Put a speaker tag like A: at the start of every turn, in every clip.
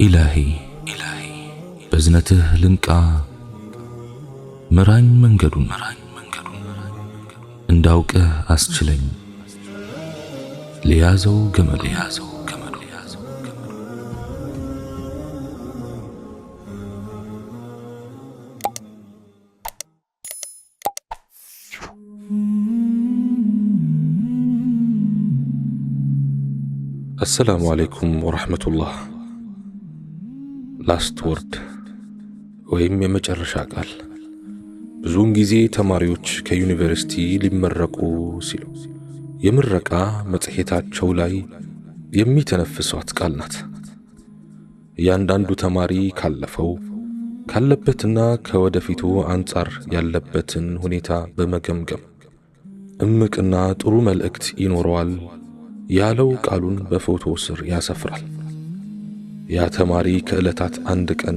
A: إلهي بزنته لنكا مران منجدون انداوك أسجلين ليازو جمل السلام عليكم ورحمة الله. ላስት ወርድ ወይም የመጨረሻ ቃል ብዙውን ጊዜ ተማሪዎች ከዩኒቨርሲቲ ሊመረቁ ሲሉ የምረቃ መጽሔታቸው ላይ የሚተነፍሷት ቃል ናት። እያንዳንዱ ተማሪ ካለበትና ከወደፊቱ አንጻር ያለበትን ሁኔታ በመገምገም እምቅና ጥሩ መልእክት ይኖረዋል ያለው ቃሉን በፎቶ ስር ያሰፍራል። ያ ተማሪ ከዕለታት አንድ ቀን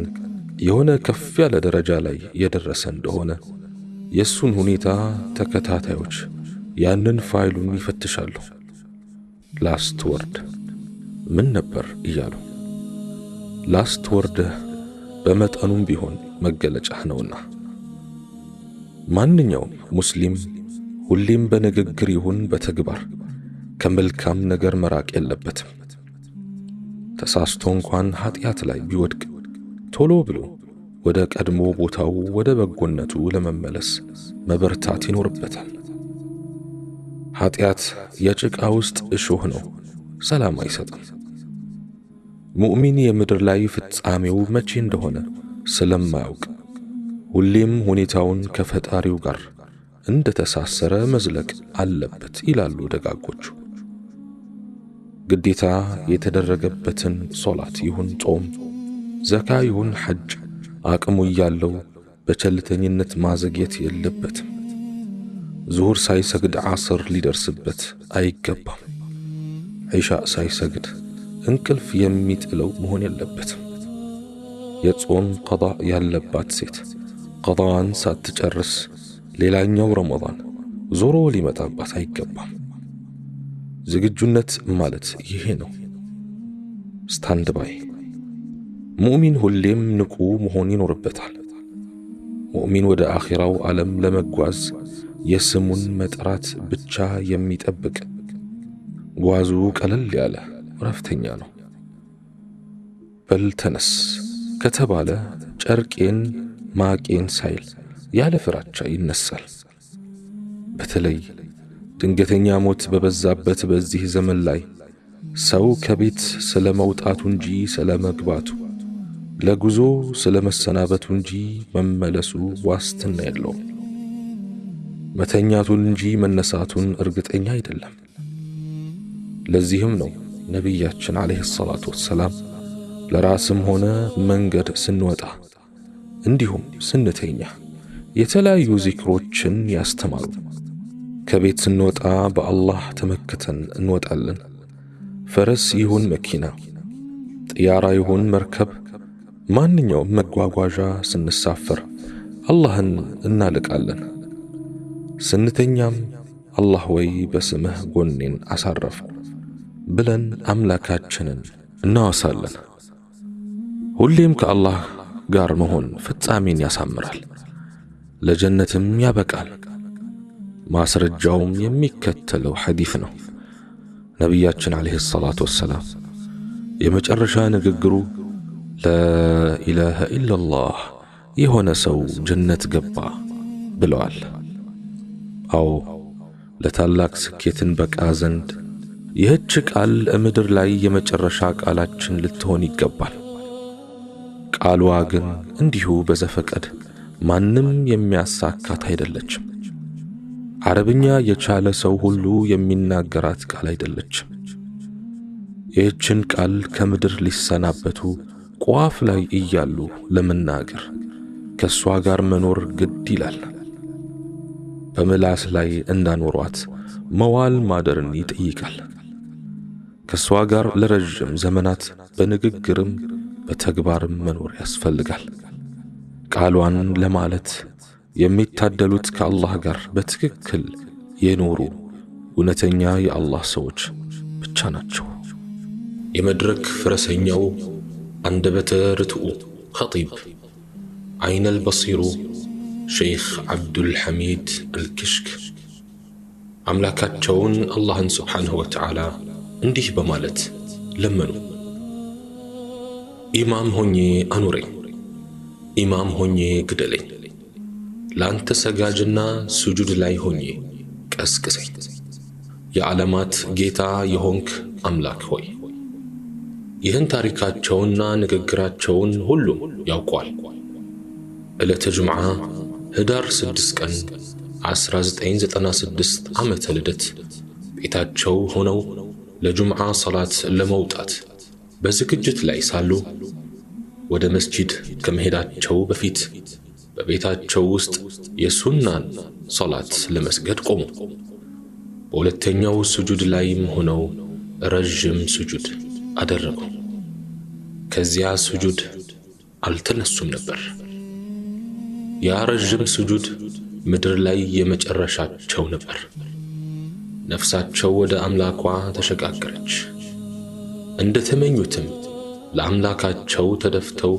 A: የሆነ ከፍ ያለ ደረጃ ላይ የደረሰ እንደሆነ የሱን ሁኔታ ተከታታዮች ያንን ፋይሉን ይፈትሻሉ። ላስት ወርድ ምን ነበር እያሉ ላስት ወርድ በመጠኑም ቢሆን መገለጫህ ነውና ማንኛውም ሙስሊም ሁሌም በንግግር ይሁን በተግባር ከመልካም ነገር መራቅ የለበትም። ተሳስቶ እንኳን ኃጢአት ላይ ቢወድቅ ቶሎ ብሎ ወደ ቀድሞ ቦታው ወደ በጎነቱ ለመመለስ መበርታት ይኖርበታል። ኃጢአት የጭቃ ውስጥ እሾህ ነው፣ ሰላም አይሰጥም። ሙእሚን የምድር ላይ ፍጻሜው መቼ እንደሆነ ስለማያውቅ ሁሌም ሁኔታውን ከፈጣሪው ጋር እንደተሳሰረ መዝለቅ አለበት ይላሉ ደጋጎቹ። ግዴታ የተደረገበትን ሶላት ይሁን ጾም፣ ዘካ ይሁን ሐጅ አቅሙ ያለው በቸልተኝነት ማዘግየት የለበትም። ዙሁር ሳይሰግድ ዓስር ሊደርስበት አይገባም። ዒሻ ሳይሰግድ እንቅልፍ የሚጥለው መሆን የለበትም። የጾም ቀዳ ያለባት ሴት ቀዳዋን ሳትጨርስ ሌላኛው ረመዳን ዞሮ ሊመጣባት አይገባም። ዝግጁነት ማለት ይሄ ነው። ስታንድ ባይ። ሙእሚን ሁሌም ንቁ መሆን ይኖርበታል። ሙእሚን ወደ አኺራው ዓለም ለመጓዝ የስሙን መጥራት ብቻ የሚጠብቅ ጓዙ ቀለል ያለ ረፍተኛ ነው። በል ተነስ ከተባለ ጨርቄን ማቄን ሳይል ያለ ፍራቻ ይነሳል። በተለይ ድንገተኛ ሞት በበዛበት በዚህ ዘመን ላይ ሰው ከቤት ስለመውጣቱ እንጂ ስለመግባቱ፣ ለጉዞ ስለመሰናበቱ እንጂ መመለሱ ዋስትና የለውም። መተኛቱን እንጂ መነሳቱን እርግጠኛ አይደለም። ለዚህም ነው ነቢያችን አለይሂ ሰላቱ ወሰላም ለራስም ሆነ መንገድ ስንወጣ እንዲሁም ስንተኛ የተለያዩ ዚክሮችን ያስተማሩ። ከቤት ስንወጣ በአላህ ተመክተን እንወጣለን። ፈረስ ይሁን መኪና፣ ጥያራ ይሁን መርከብ፣ ማንኛውም መጓጓዣ ስንሳፈር አላህን እናልቃለን። ስንተኛም አላህ ወይ በስምህ ጎኔን አሳረፍኩ ብለን አምላካችንን እናወሳለን። ሁሌም ከአላህ ጋር መሆን ፍጻሜን ያሳምራል፣ ለጀነትም ያበቃል። ማስረጃውም የሚከተለው ሐዲስ ነው። ነቢያችን አለይሂ ሰላቱ ወሰላም የመጨረሻ ንግግሩ ላኢላሃ ኢላላህ የሆነ ሰው ጀነት ገባ ብለዋል። አዎ ለታላቅ ስኬትን በቃ ዘንድ ይህች ቃል ምድር ላይ የመጨረሻ ቃላችን ልትሆን ይገባል። ቃሏ ግን እንዲሁ በዘፈቀድ ማንም የሚያሳካት አይደለችም። አረብኛ የቻለ ሰው ሁሉ የሚናገራት ቃል አይደለችም። ይህችን ቃል ከምድር ሊሰናበቱ ቋፍ ላይ እያሉ ለመናገር ከሷ ጋር መኖር ግድ ይላል። በምላስ ላይ እንዳኖሯት መዋል ማደርን ይጠይቃል። ከሷ ጋር ለረጅም ዘመናት በንግግርም በተግባርም መኖር ያስፈልጋል። ቃሏን ለማለት የሚታደሉት ከአላህ ጋር በትክክል የኖሩ እውነተኛ የአላህ ሰዎች ብቻ ናቸው። የመድረክ ፈረሰኛው አንደበተ ርቱዕ ኸጢብ ዓይነ አልበሲሩ ሸይኽ ዓብዱልሐሚድ አልክሽክ አምላካቸውን አላህን ስብሓንሁ ወተዓላ እንዲህ በማለት ለመኑ። ኢማም ሆኜ አኑረኝ፣ ኢማም ሆኜ ግደለኝ፣ ላንተ ሰጋጅና ስጁድ ላይ ሆኜ ቀስቅሰኝ። የዓለማት ጌታ የሆንክ አምላክ ሆይ። ይህን ታሪካቸውና ንግግራቸውን ሁሉም ያውቋል። ዕለተ ጅምዓ ህዳር 6 ቀን 1996 ዓመተ ልደት ቤታቸው ሆነው ለጁምዓ ሰላት ለመውጣት በዝግጅት ላይ ሳሉ ወደ መስጂድ ከመሄዳቸው በፊት በቤታቸው ውስጥ የሱናን ሰላት ለመስገድ ቆሙ። በሁለተኛው ስጁድ ላይም ሆነው ረጅም ስጁድ አደረጉ። ከዚያ ስጁድ አልተነሱም ነበር። ያ ረጅም ስጁድ ምድር ላይ የመጨረሻቸው ነበር። ነፍሳቸው ወደ አምላኳ ተሸጋገረች። እንደተመኙትም ለአምላካቸው ተደፍተው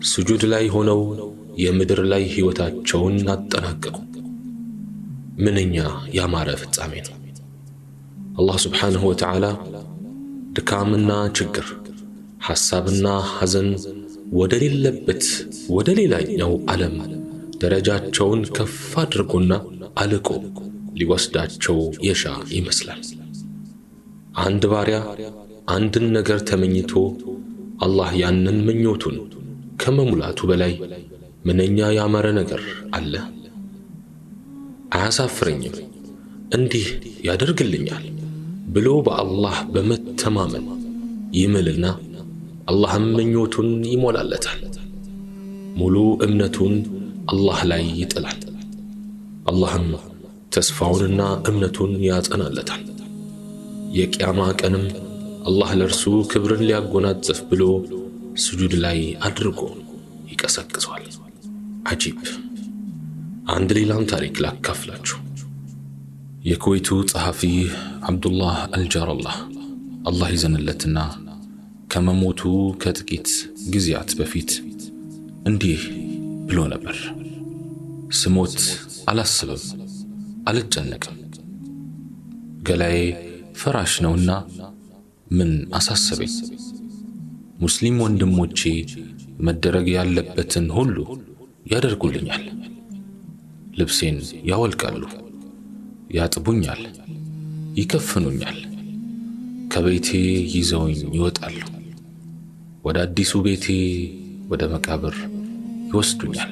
A: ስጁድ ላይ ሆነው የምድር ላይ ሕይወታቸውን አጠናቀቁ። ምንኛ ያማረ ፍጻሜ ነው! አላህ ስብሓንሁ ወተዓላ ድካምና ችግር፣ ሐሳብና ሐዘን ወደ ሌለበት ወደ ሌላኛው ዓለም ደረጃቸውን ከፍ አድርጎና አልቆ ሊወስዳቸው የሻ ይመስላል። አንድ ባሪያ አንድን ነገር ተመኝቶ አላህ ያንን ምኞቱን ከመሙላቱ በላይ ምንኛ ያማረ ነገር አለ! አያሳፍረኝም፣ እንዲህ ያደርግልኛል ብሎ በአላህ በመተማመን ይምልና አላህም ምኞቱን ይሞላለታል። ሙሉ እምነቱን አላህ ላይ ይጥላል። አላህም ተስፋውንና እምነቱን ያጸናለታል። የቂያማ ቀንም አላህ ለርሱ ክብርን ሊያጎናጽፍ ብሎ ስጁድ ላይ አድርጎ ይቀሰቅሰዋል። አጂብ! አንድ ሌላም ታሪክ ላካፍላችሁ። የኩዌቱ ጸሐፊ አብዱላህ አልጃረላህ አላህ ይዘንለትና ከመሞቱ ከጥቂት ጊዜያት በፊት እንዲህ ብሎ ነበር። ስሞት አላስብም፣ አልጨነቅም። ገላዬ ፍራሽ ነውና ምን አሳሰበኝ? ሙስሊም ወንድሞቼ መደረግ ያለበትን ሁሉ ያደርጉልኛል። ልብሴን ያወልቃሉ፣ ያጥቡኛል፣ ይከፍኑኛል፣ ከቤቴ ይዘውኝ ይወጣሉ። ወደ አዲሱ ቤቴ ወደ መቃብር ይወስዱኛል።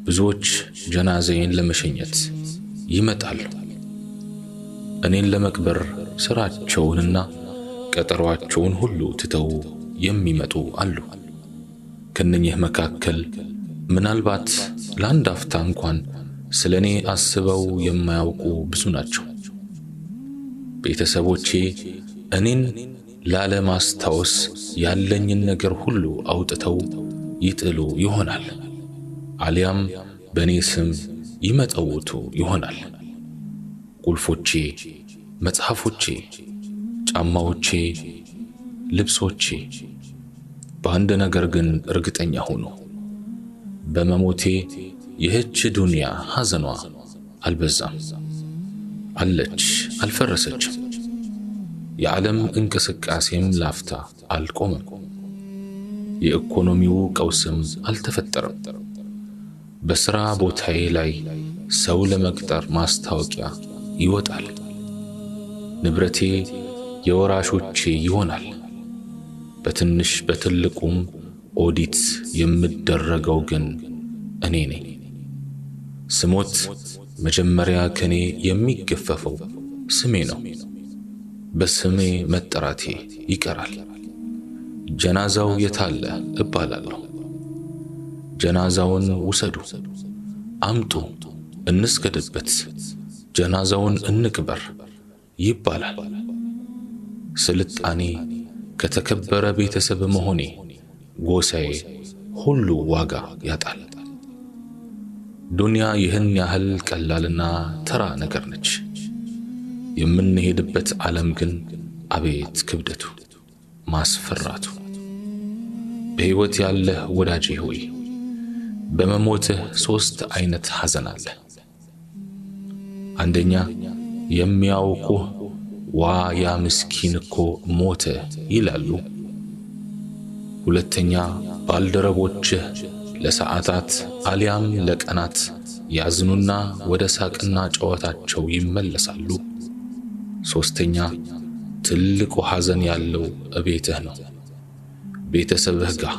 A: ብዙዎች ጀናዛዬን ለመሸኘት ይመጣሉ። እኔን ለመቅበር ስራቸውንና ቀጠሯቸውን ሁሉ ትተው የሚመጡ አሉ። ከነኚህ መካከል ምናልባት ለአንድ አፍታ እንኳን ስለኔ አስበው የማያውቁ ብዙ ናቸው። ቤተሰቦቼ እኔን ላለማስታወስ ያለኝን ነገር ሁሉ አውጥተው ይጥሉ ይሆናል፣ አሊያም በኔ ስም ይመጠውቱ ይሆናል። ቁልፎቼ፣ መጽሐፎቼ፣ ጫማዎቼ፣ ልብሶቼ። በአንድ ነገር ግን እርግጠኛ ሆኖ በመሞቴ ይህች ዱንያ ሐዘኗ አልበዛም፣ አለች፣ አልፈረሰችም። የዓለም እንቅስቃሴም ላፍታ አልቆመም። የኢኮኖሚው ቀውስም አልተፈጠረም። በሥራ ቦታዬ ላይ ሰው ለመቅጠር ማስታወቂያ ይወጣል። ንብረቴ የወራሾቼ ይሆናል። በትንሽ በትልቁም ኦዲት የምደረገው ግን እኔ ነኝ። ስሞት መጀመሪያ ከኔ የሚገፈፈው ስሜ ነው። በስሜ መጠራቴ ይቀራል። ጀናዛው የታለ እባላለሁ። ጀናዛውን ውሰዱ፣ አምጡ፣ እንስገድበት፣ ጀናዛውን እንቅበር ይባላል። ስልጣኔ ከተከበረ ቤተሰብ መሆኔ ጎሳዬ ሁሉ ዋጋ ያጣል። ዱንያ ይህን ያህል ቀላልና ተራ ነገር ነች። የምንሄድበት ዓለም ግን አቤት ክብደቱ፣ ማስፈራቱ! በሕይወት ያለህ ወዳጄ ሆይ በመሞትህ 3 አይነት ሐዘን አለ። አንደኛ የሚያውቁህ ዋ ያ ምስኪን እኮ ሞተ ይላሉ። ሁለተኛ ባልደረቦችህ ለሰዓታት አልያም ለቀናት ያዝኑና ወደ ሳቅና ጨዋታቸው ይመለሳሉ። ሶስተኛ ትልቁ ሐዘን ያለው እቤትህ ነው። ቤተሰብህ ጋር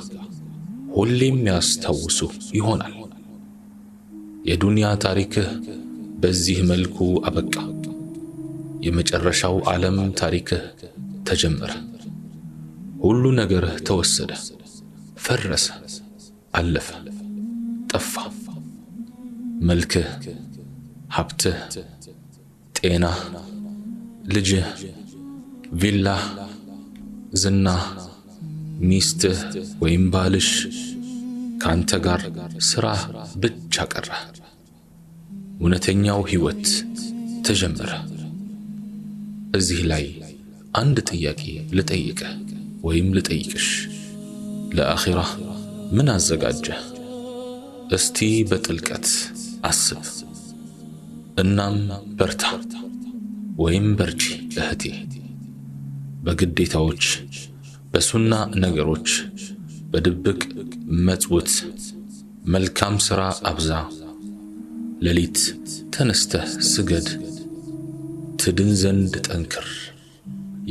A: ሁሌም ያስታውሱ ይሆናል። የዱንያ ታሪክህ በዚህ መልኩ አበቃ። የመጨረሻው ዓለም ታሪክህ ተጀመረ። ሁሉ ነገርህ ተወሰደ፣ ፈረሰ፣ አለፈ፣ ጠፋ። መልክህ፣ ሀብትህ፣ ጤናህ፣ ልጅህ፣ ቪላህ፣ ዝናህ፣ ሚስትህ ወይም ባልሽ፣ ካንተ ጋር ስራህ ብቻ ቀረ። እውነተኛው ሕይወት ተጀመረ። እዚህ ላይ አንድ ጥያቄ ልጠይቅህ ወይም ልጠይቅሽ። ለአኺራ ምን አዘጋጀህ? እስቲ በጥልቀት አስብ። እናም በርታ ወይም በርቺ እህቴ። በግዴታዎች በሱና ነገሮች በድብቅ መጽውት፣ መልካም ሥራ አብዛ። ሌሊት ተነስተህ ስገድ። ትድን ዘንድ ጠንክር፣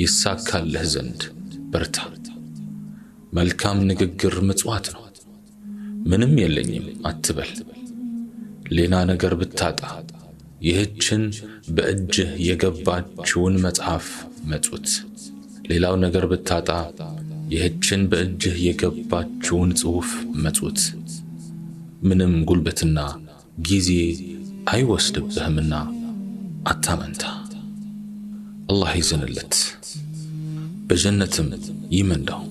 A: ይሳካልህ ዘንድ በርታ። መልካም ንግግር ምጽዋት ነው። ምንም የለኝም አትበል። ሌላ ነገር ብታጣ ይህችን በእጅህ የገባችውን መጽሐፍ መጽውት። ሌላው ነገር ብታጣ ይህችን በእጅህ የገባችውን ጽሑፍ መጽውት። ምንም ጉልበትና ጊዜ አይወስድብህምና አታመንታ። አላህ ይዘንለት በጀነትም ይመንዳው።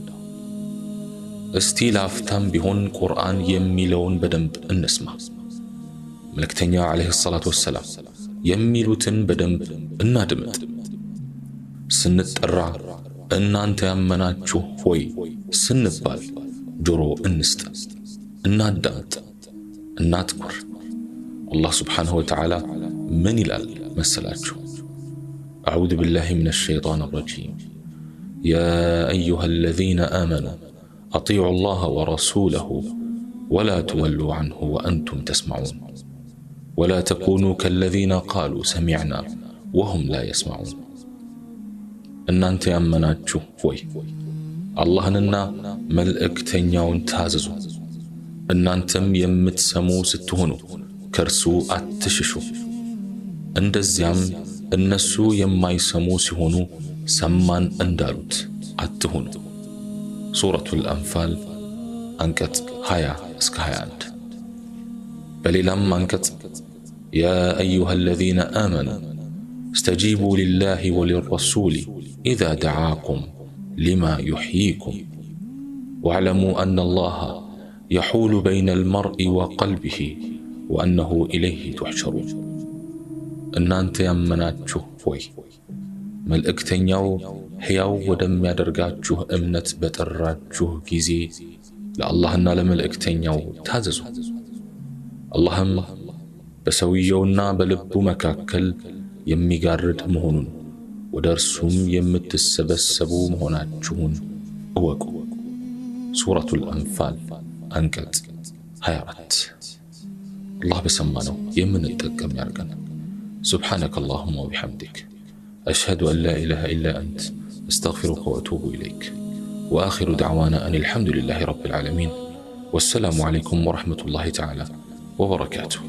A: እስቲ ላፍታም ቢሆን ቁርአን የሚለውን በደንብ እንስማ። መልእክተኛው ዓለይሂ ሰላቱ ወሰላም የሚሉትን በደንብ እናድምጥ። ስንጠራ እናንተ ያመናችሁ ሆይ ስንባል ጆሮ እንስጥ፣ እናዳምጥ፣ እናትኩር። አላህ ስብሓንሁ ወተዓላ ምን ይላል መሰላችሁ? أعوذ بالله من الشيطان الرجيم يا أيها الذين آمنوا أطيعوا الله ورسوله ولا تولوا عنه وأنتم تسمعون ولا تكونوا كالذين قالوا سمعنا وهم لا يسمعون. إن أنت يأمناتشو فوي الله ننا ملئكتنياون تاززو. إن أنتم يمتسمو ستهنو كرسو أتششو. عند الزيام እነሱ የማይሰሙ ሲሆኑ ሰማን እንዳሉት አትሁኑ። ሱረቱል አንፋል አንቀጽ 20 እስከ 21። በሌላም አንቀጽ ያ አዩሃ الذين آمنوا استجيبوا لله وللرسول إذا دعاكم لما يحييكم واعلموا أن الله يحول بين المرء وقلبه وأنه إليه تحشرون. እናንተ ያመናችሁ ሆይ መልእክተኛው ሕያው ወደሚያደርጋችሁ እምነት በጠራችሁ ጊዜ ለአላህና ለመልእክተኛው ታዘዙ። አላህም በሰውየውና በልቡ መካከል የሚጋርድ መሆኑን ወደ እርሱም የምትሰበሰቡ መሆናችሁን እወቁ። ሱረቱል አንፋል አንቀጽ 24። አላህ በሰማነው የምንጠቀም ያርገን። سبحانك اللهم وبحمدك أشهد أن لا إله إلا أنت أستغفرك وأتوب إليك وآخر دعوانا أن الحمد لله رب العالمين والسلام عليكم ورحمة الله تعالى وبركاته.